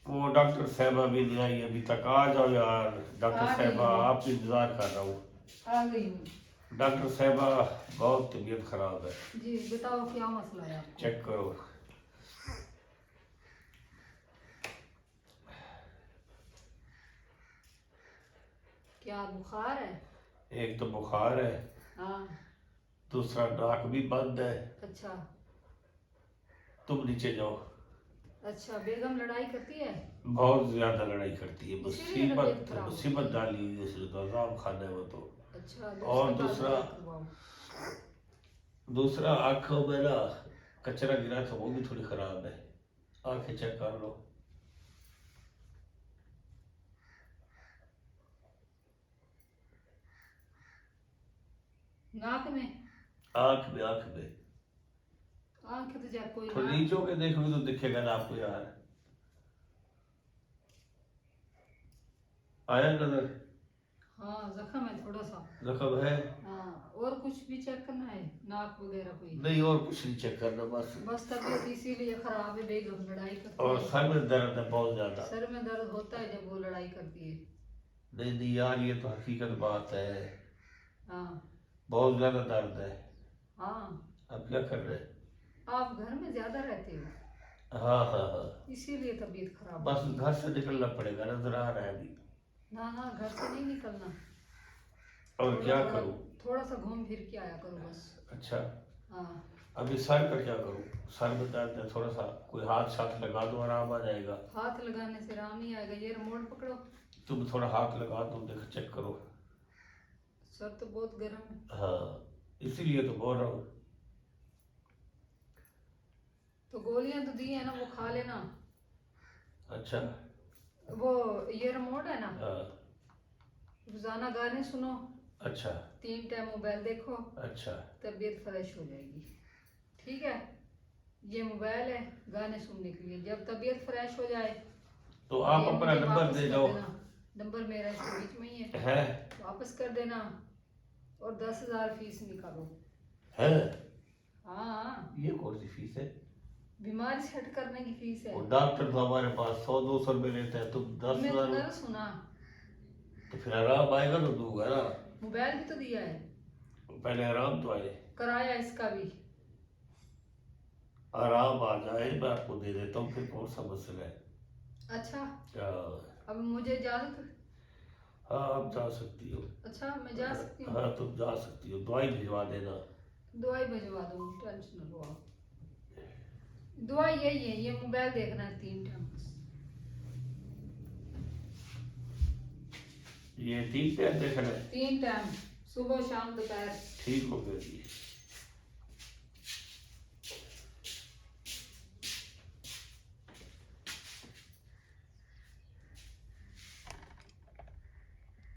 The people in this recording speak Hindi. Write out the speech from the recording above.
वो डॉक्टर साहबा भी नहीं आई अभी तक। आ जाओ यार डॉक्टर आ गई साहबा, हूँ। आप इंतजार कर रहा हूँ। आ गई हूँ। डॉक्टर साहबा बहुत तबीयत खराब है। जी बताओ क्या मसला है आपको? चेक करो। क्या बुखार है? एक तो बुखार है, हाँ। दूसरा नाक भी बंद है। अच्छा। तुम नीचे जाओ। अच्छा बेगम लड़ाई करती है? बहुत ज्यादा लड़ाई करती है, इसीलिए मुसीबत तबीयत खराब होती मुसीबत है। डाली हुई है उसने तो, अजाब खाना है वो तो। अच्छा और दूसरी बात दूसरा चेक करवाओ। दूसरा आंखों में ना कचरा गिरा था, वो भी थोड़ी खराब है। आंखें चेक कर लो। नाक में? आंख में, आंख में आंख तो जा कोई थोड़ी ना। नीचो के देखोगे तो दिखेगा ना आपको यार। आया नजर? हाँ जख्म है थोड़ा सा। जख्म है? हाँ और कुछ भी चेक करना है? नाक वगैरह कोई? नहीं और कुछ नहीं चेक करना, बस। बस तबीयत इसीलिए खराब है, बेगम लड़ाई करती और है। सर में दर्द है बहुत ज्यादा। सर में दर्द होता है जब वो लड़ाई करती है। नहीं नहीं यार, ये तो हकीकत बात है। हाँ। बहुत ज्यादा दर्द है। हाँ। अब क्या कर रहे हैं? आप घर में ज्यादा रहते हो हाँ हाँ हाँ, इसीलिए तबीयत खराब बस होती है। घर से निकलना पड़ेगा, नजर आ रहा है अभी। ना ना घर से नहीं निकलना। और थोड़ा क्या थोड़ा करूं? थोड़ा सा घूम फिर के आया करो बस। अच्छा, हाँ। अभी सर का क्या करूं? सर में दर्द है थोड़ा सा, कोई हाथ साथ लगा दो, आराम आ जाएगा। हाथ लगाने से आराम नहीं आएगा, ये रिमोट पकड़ो। तुम थोड़ा हाथ लगा दो, देखो चेक करो। सर तो बहुत गर्म है। हाँ, इसीलिए तो बोल रहा हूँ। तो गोलियां तो दी है ना, वो खा लेना। अच्छा। वो ये रिमोट है ना, हाँ। रोजाना गाने सुनो। अच्छा। 3 टाइम मोबाइल देखो। अच्छा। तबीयत फ्रेश हो जाएगी। ठीक है, ये मोबाइल है गाने सुनने के लिए, जब तबीयत फ्रेश हो जाए तो ये आप अपना मुझे नंबर वापस दे कर दो। देना। नंबर मेरा इसके बीच में ही है, है? वापस कर देना। और 10,000 फीस निकालो। है? हाँ ये कौन सी फीस है? बीमारी सेट करने की फीस है। वो डॉक्टर तो हमारे पास 100-200 रुपए लेते हैं, तुम दस मैं तो हजार नर्स हूं ना। तो फिर आराम आएगा तो दूंगा ना। मोबाइल भी तो दिया है, पहले आराम तो आए। कराया इसका भी। आराम आ जाए मैं आपको दे देता हूँ, फिर कौन सा मसला है। अच्छा हाँ। अब मुझे इजाजत? हाँ, आप जा सकती हो। अच्छा मैं जा सकती हूँ? हाँ तुम जा सकती हो, दवाई भिजवा देना। दवाई भिजवा दूँ, टेंशन न लो आप। दवाई यही है, ये मोबाइल देखना है 3 टाइम बस। ये 3 टाइम देखना है? 3 टाइम, सुबह शाम दोपहर। ठीक हो गया जी।